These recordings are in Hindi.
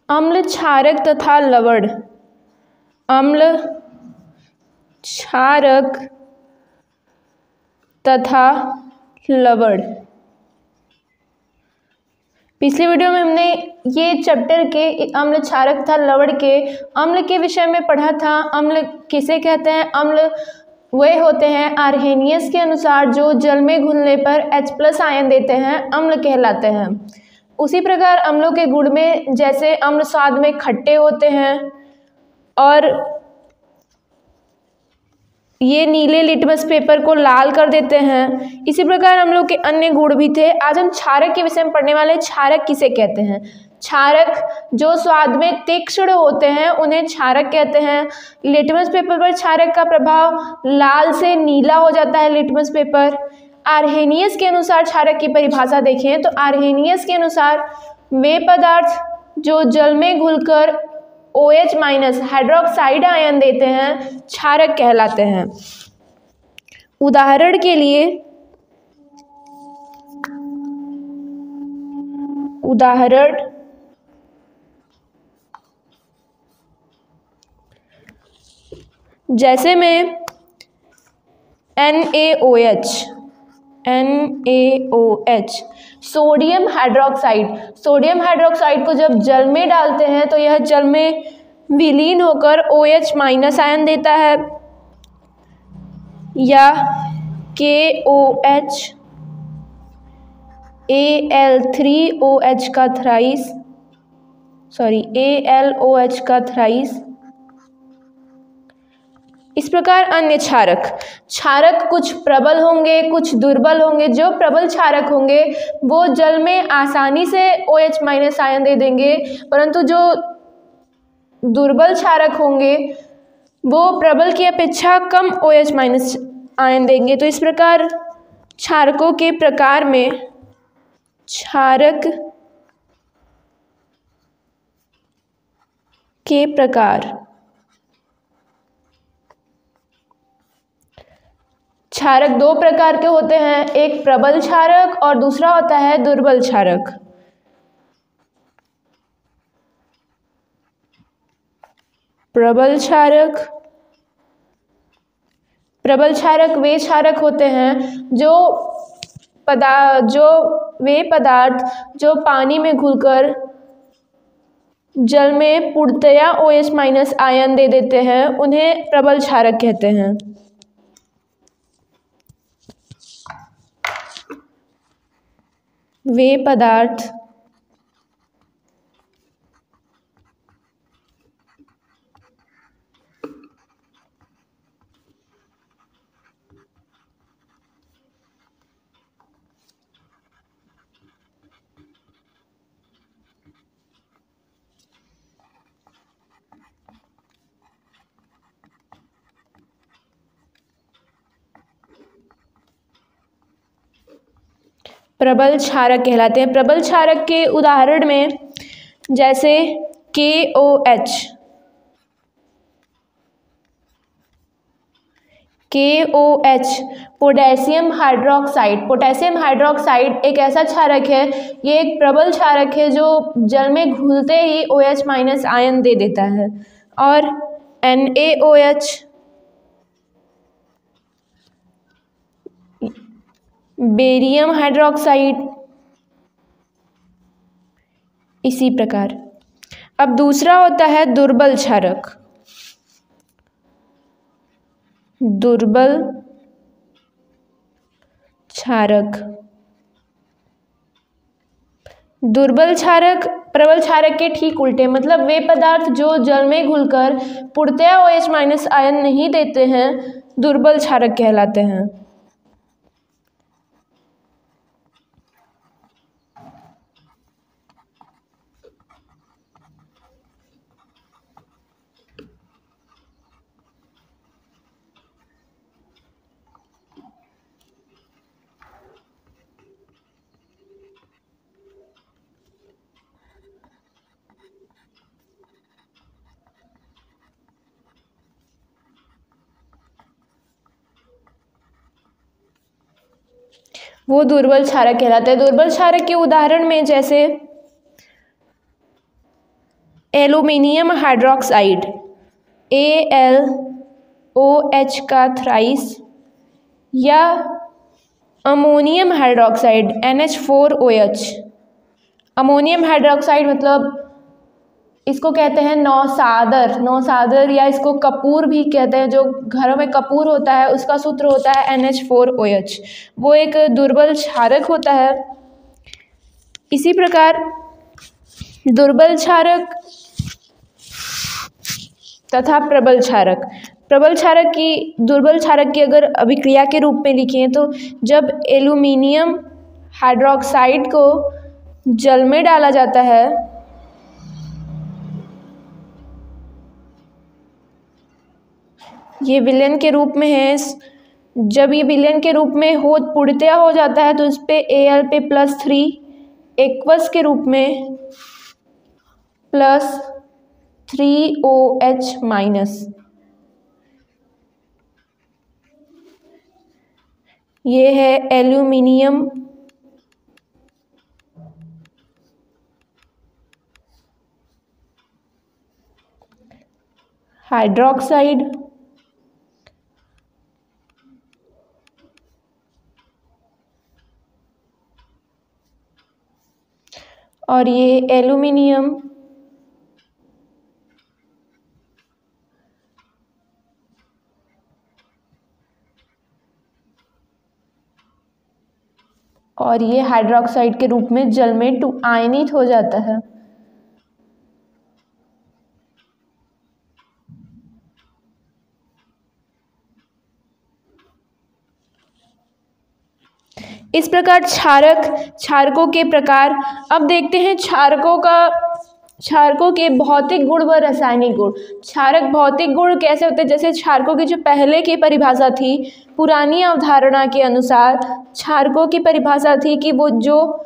अम्ल, क्षारक तथा लवण। अम्ल, क्षारक तथा लवण। पिछले वीडियो में हमने ये चैप्टर के अम्ल, क्षारक तथा लवण के अम्ल के विषय में पढ़ा था। अम्ल किसे कहते हैं? अम्ल वे होते हैं आर्हेनियस के अनुसार जो जल में घुलने पर H+ आयन देते हैं, अम्ल कहलाते हैं। उसी प्रकार अम्लों के गुण में जैसे अम्ल स्वाद में खट्टे होते हैं और ये नीले लिटमस पेपर को लाल कर देते हैं। इसी प्रकार अम्लों के अन्य गुण भी थे। आज हम क्षारक के विषय में पढ़ने वाले। क्षारक किसे कहते हैं? क्षारक जो स्वाद में तीक्ष्ण होते हैं उन्हें क्षारक कहते हैं। लिटमस पेपर पर क्षारक का प्रभाव लाल से नीला हो जाता है लिटमस पेपर। आर्हेनियस के अनुसार क्षारक की परिभाषा देखें तो आर्हेनियस के अनुसार वे पदार्थ जो जल में घुलकर OH- हाइड्रोक्साइड आयन देते हैं क्षारक कहलाते हैं। उदाहरण के लिए जैसे में NaOH, सोडियम हाइड्रोक्साइड को जब जल में डालते हैं तो यह जल में विलीन होकर OH- आयन देता है, या KOH ALOH का थ्राइस। इस प्रकार अन्य क्षारक कुछ प्रबल होंगे, कुछ दुर्बल होंगे। जो प्रबल क्षारक होंगे वो जल में आसानी से OH- आयन दे देंगे, परंतु जो दुर्बल क्षारक होंगे वो प्रबल की अपेक्षा कम OH- आयन देंगे। तो इस प्रकार क्षारकों के प्रकार में क्षारक के प्रकार। क्षारक दो प्रकार के होते हैं, एक प्रबल क्षारक और दूसरा होता है दुर्बल क्षारक। प्रबल क्षारक वे क्षारक होते हैं जो वे पदार्थ जो पानी में घुलकर जल में पूर्णतया OH- आयन दे देते हैं, उन्हें प्रबल क्षारक कहते हैं। वे पदार्थ प्रबल क्षारक कहलाते हैं। प्रबल क्षारक के उदाहरण में जैसे KOH पोटेशियम हाइड्रोक्साइड एक ऐसा क्षारक है, ये एक प्रबल क्षारक है जो जल में घुलते ही OH- आयन दे देता है। और NaOH बेरियम हाइड्रोक्साइड इसी प्रकार। अब दूसरा होता है दुर्बल क्षारक। दुर्बल क्षारक प्रबल क्षारक के ठीक उल्टे, मतलब वे पदार्थ जो जल में घुलकर पूर्णतया OH- आयन नहीं देते हैं, दुर्बल क्षारक कहलाते हैं। वो दुर्बल क्षारक कहलाते हैं। दुर्बल क्षारक के उदाहरण में जैसे एल्यूमिनियम हाइड्रोक्साइड AlOH का थ्राइस, या ammonium hydroxide NH4OH। Ammonium hydroxide मतलब इसको कहते हैं नौसादर या इसको कपूर भी कहते हैं। जो घरों में कपूर होता है उसका सूत्र होता है NH4OH। वो एक दुर्बल क्षारक होता है। इसी प्रकार दुर्बल क्षारक तथा प्रबल क्षारक। दुर्बल क्षारक की अगर अभिक्रिया के रूप में लिखें तो जब एल्यूमिनियम हाइड्रोक्साइड को जल में डाला जाता है ये विलयन के रूप में है। जब ये विलयन के रूप में पूर्णतया हो जाता है तो इस पे Al पे +3 एक्वस के रूप में +3OH-। ये है एल्यूमिनियम हाइड्रोक्साइड और ये एल्यूमिनियम और ये हाइड्रोक्साइड के रूप में जल में आयनित हो जाता है। इस प्रकार क्षारकों के प्रकार। अब देखते हैं क्षारकों के भौतिक गुण व रासायनिक गुण। क्षारक भौतिक गुण कैसे होते हैं? जैसे क्षारकों की जो पहले की परिभाषा थी, पुरानी अवधारणा के अनुसार क्षारकों की परिभाषा थी कि वो जो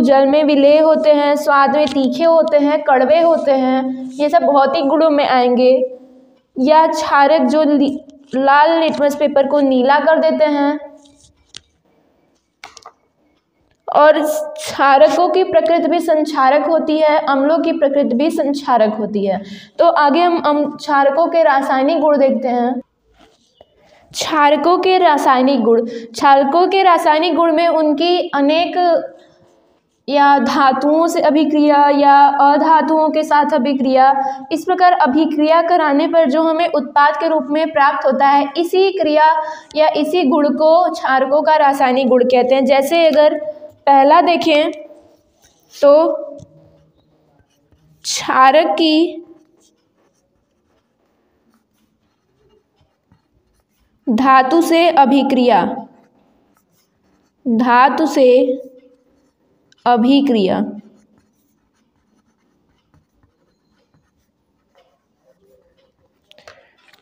जल में विलेय होते हैं, स्वाद में तीखे होते हैं, कड़वे होते हैं, ये सब भौतिक गुणों में आएंगे। या क्षारक जो लाल लिटमस पेपर को नीला कर देते हैं। और क्षारकों की प्रकृति भी संक्षारक होती है, अम्लों की प्रकृति भी संक्षारक होती है। तो आगे हम क्षारकों के रासायनिक गुण देखते हैं। क्षारकों के रासायनिक गुण में उनकी अनेक या धातुओं से अभिक्रिया या अधातुओं के साथ अभिक्रिया, इस प्रकार अभिक्रिया कराने पर जो हमें उत्पाद के रूप में प्राप्त होता है, इसी क्रिया या इसी गुण को क्षारकों का रासायनिक गुण कहते हैं। जैसे अगर पहला देखें तो क्षारक की धातु से अभिक्रिया,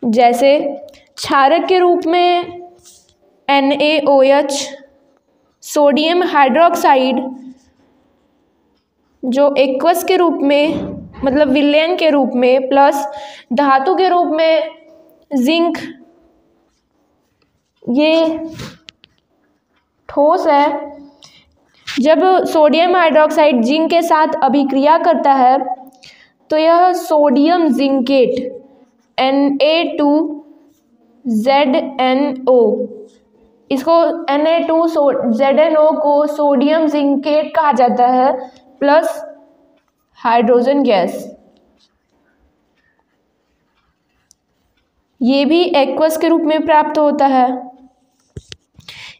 जैसे क्षारक के रूप में NaOH, सोडियम हाइड्रोक्साइड जो एक्वस के रूप में मतलब विलयन के रूप में, प्लस धातु के रूप में जिंक, ये ठोस है। जब सोडियम हाइड्रोक्साइड जिंक के साथ अभिक्रिया करता है तो यह सोडियम जिंकेट Na2ZNO, इसको Na2ZNO को सोडियम जिंकेट कहा जाता है, प्लस हाइड्रोजन गैस। ये भी एक्वस के रूप में प्राप्त होता है।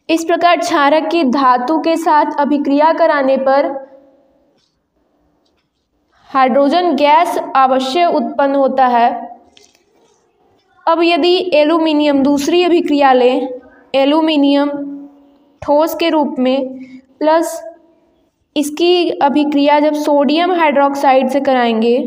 इस प्रकार क्षारक की धातु के साथ अभिक्रिया कराने पर हाइड्रोजन गैस अवश्य उत्पन्न होता है। अब यदि एल्यूमिनियम दूसरी अभिक्रिया लें, एल्यूमिनियम ठोस के रूप में, प्लस इसकी अभिक्रिया जब सोडियम हाइड्रोक्साइड से कराएंगे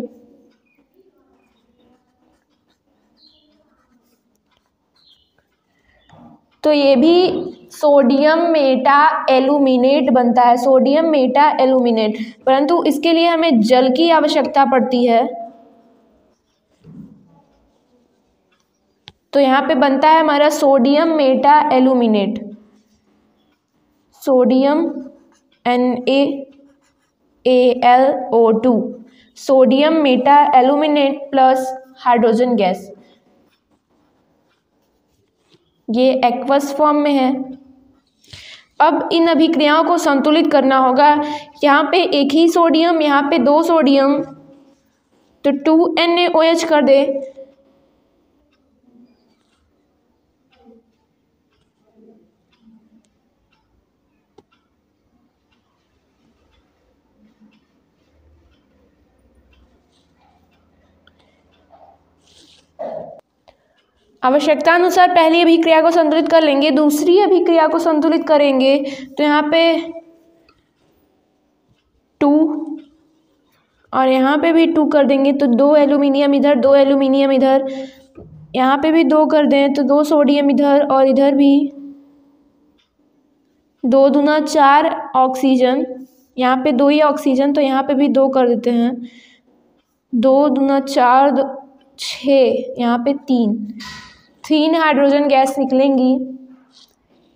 तो ये भी सोडियम मेटा एल्यूमिनेट बनता है, सोडियम मेटा एल्यूमिनेट। परंतु इसके लिए हमें जल की आवश्यकता पड़ती है। तो यहाँ पे बनता है हमारा sodium Meta aluminate, sodium NaAlO2। Sodium Meta aluminate plus hydrogen gas. ये एक्वस फॉर्म में है। अब इन अभिक्रियाओं को संतुलित करना होगा। यहाँ पे एक ही सोडियम, यहाँ पे 2 सोडियम, तो 2NaOH कर दे। आवश्यकता अनुसार पहली अभिक्रिया को संतुलित कर लेंगे, दूसरी अभिक्रिया को संतुलित करेंगे तो यहाँ पे 2 और यहाँ पे भी 2 कर देंगे तो 2 एल्यूमिनियम इधर, 2 एल्यूमिनियम इधर, यहाँ पे भी 2 कर दें तो 2 सोडियम इधर और इधर भी 2 दूना 4 ऑक्सीजन, यहाँ पे 2 ही ऑक्सीजन तो यहाँ पे भी 2 कर देते हैं, 2 दूना 4 6, यहाँ पे 3 हाइड्रोजन गैस निकलेंगी।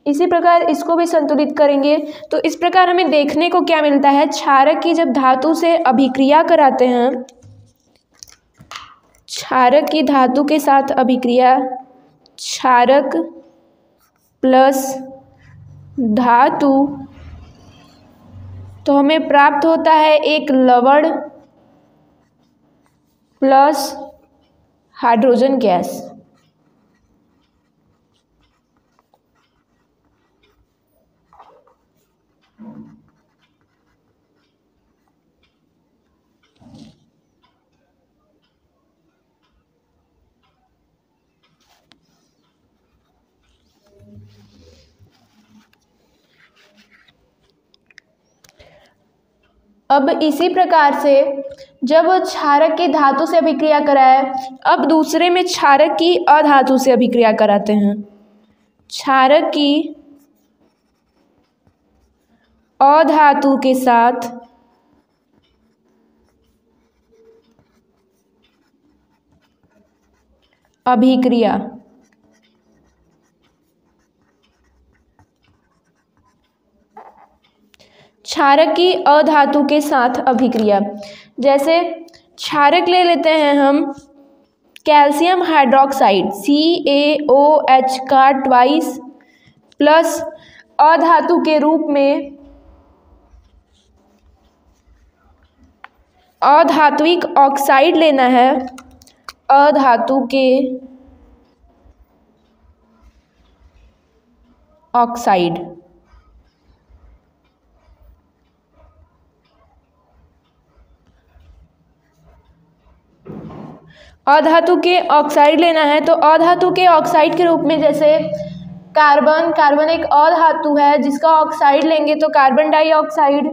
इसी प्रकार इसको भी संतुलित करेंगे। तो इस प्रकार हमें देखने को क्या मिलता है, क्षारक की जब धातु से अभिक्रिया कराते हैं, क्षारक की धातु के साथ अभिक्रिया, क्षारक प्लस धातु, तो हमें प्राप्त होता है एक लवण प्लस हाइड्रोजन गैस। अब इसी प्रकार से जब क्षारक की धातु से अभिक्रिया कराए, अब दूसरे में क्षारक की अधातु से अभिक्रिया कराते हैं। क्षारक की अधातु के साथ अभिक्रिया, क्षारक की अधातु के साथ अभिक्रिया, जैसे क्षारक ले लेते हैं हम कैल्शियम हाइड्रोक्साइड CaOH का ट्वाइस प्लस अधातु के रूप में अधात्विक ऑक्साइड लेना है, अधातु के ऑक्साइड, अधातु के ऑक्साइड लेना है। तो अधातु के ऑक्साइड के रूप में जैसे कार्बन एक अधातु है जिसका ऑक्साइड लेंगे तो कार्बन डाइऑक्साइड,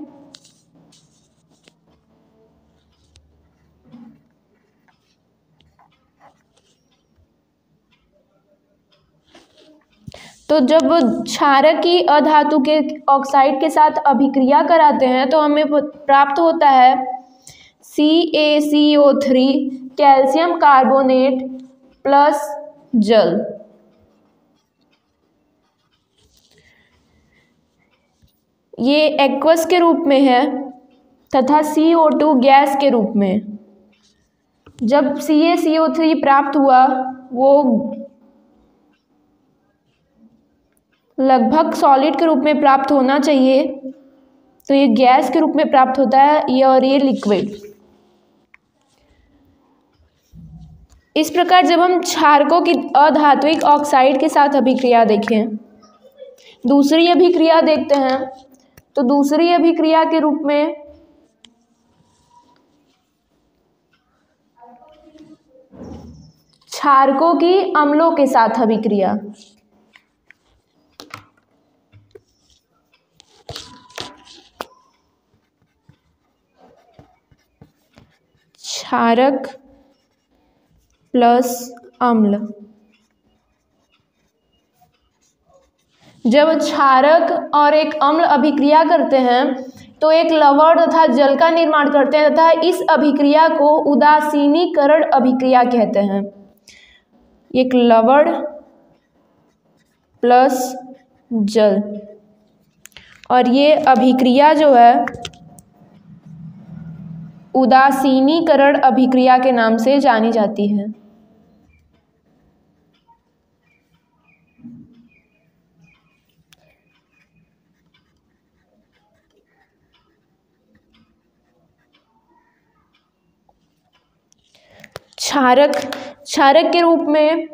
तो जब क्षारक की अधातु के ऑक्साइड के साथ अभिक्रिया कराते हैं तो हमें प्राप्त होता है CaCO3 कैल्शियम कार्बोनेट प्लस जल। ये एक्वस के रूप में है तथा CO2 गैस के रूप में। जब CaCO3 प्राप्त हुआ वो लगभग सॉलिड के रूप में प्राप्त होना चाहिए, तो ये गैस के रूप में प्राप्त होता है ये, और ये लिक्विड। इस प्रकार जब हम क्षारकों की अधात्विक ऑक्साइड के साथ अभिक्रिया देखें, दूसरी अभिक्रिया देखते हैं, तो दूसरी अभिक्रिया के रूप में क्षारकों की अम्लों के साथ अभिक्रिया, क्षारक प्लस अम्ल। जब क्षारक और एक अम्ल अभिक्रिया करते हैं तो एक लवण तथा जल का निर्माण करते हैं तथा इस अभिक्रिया को उदासीनीकरण अभिक्रिया कहते हैं। एक लवण प्लस जल, और ये अभिक्रिया जो है उदासीनीकरण अभिक्रिया के नाम से जानी जाती है। क्षारक के रूप में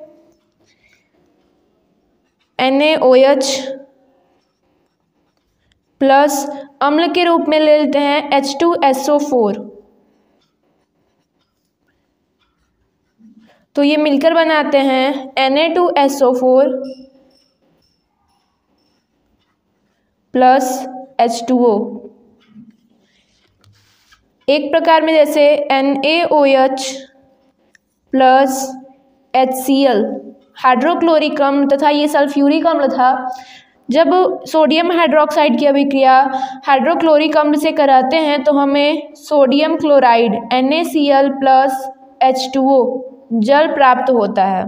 NaOH प्लस अम्ल के रूप में ले लेते हैं H2SO4। तो ये मिलकर बनाते हैं Na2SO4 प्लस H2O। एक प्रकार में जैसे NaOH प्लस HCl हाइड्रोक्लोरिक अम्ल तथा ये सल्फ्यूरिक अम्ल था। जब सोडियम हाइड्रोक्साइड की अभिक्रिया हाइड्रोक्लोरिक अम्ल से कराते हैं तो हमें sodium chloride NaCl plus H2O जल प्राप्त होता है।